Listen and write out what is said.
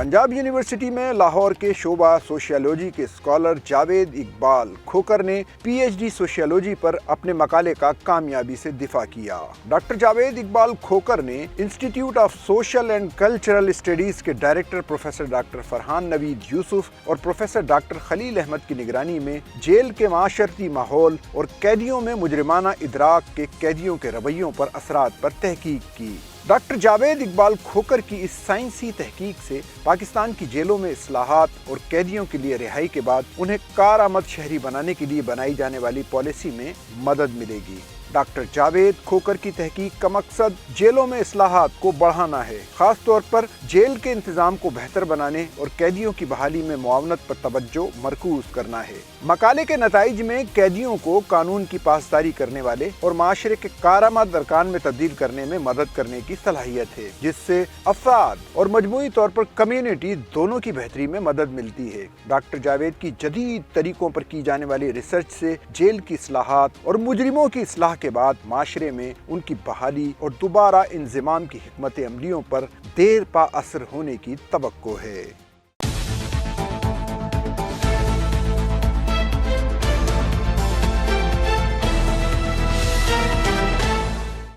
Punjab university में लाहौर के शोबा sociology के स्कॉलर जावेद इकबाल खोकर ने पीएचडी सोशियोलॉजी पर अपने मकाले का कामयाबी से दिफा किया। डॉक्टर जावेद इकबाल खोकर ने institute of social and cultural studies के director professor doctor Farhan Naveed Yusuf और प्रोफेसर डॉक्टर खलील अहमद की निगरानी में जेल के माशरती माहौल और कैदियों में मुजरिमाना इदराक के कैदियों के रवैयों पर असरात पर तहकीक की। डॉक्टर जावेद इकबाल खोकर की इस साइंसी तहकीक से पाकिस्तान की जेलों में इस्लाहात और कैदियों के लिए रिहाई के बाद उन्हें कारआमद शहरी बनाने के लिए बनाई जाने वाली पॉलिसी में मदद मिलेगी। डॉक्टर जावेद खोकर की तहकीक का मकसद जेलों में इस्लाहात को बढ़ाना है, खास तौर पर जेल के इंतजाम को बेहतर बनाने और कैदियों की बहाली में मुआवनत पर तवज्जो मरकूज करना है। मकाले के नताइज में कैदियों को कानून की पासदारी करने वाले और माशरे के कारआमद अरकान में तब्दील करने में मदद करने की सलाहियत है, जिससे अफराद और मजमूई तौर पर कम्युनिटी दोनों की बेहतरी में मदद मिलती है। डॉक्टर जावेद की जदीद तरीकों पर की जाने वाली रिसर्च से जेल की इस्लाहात और मुजरिमों की इस्लाह के बाद माशरे में उनकी बहाली और दोबारा इंज़िमाम की हिकमत अमलियों पर देर पा असर होने की तवक्को है।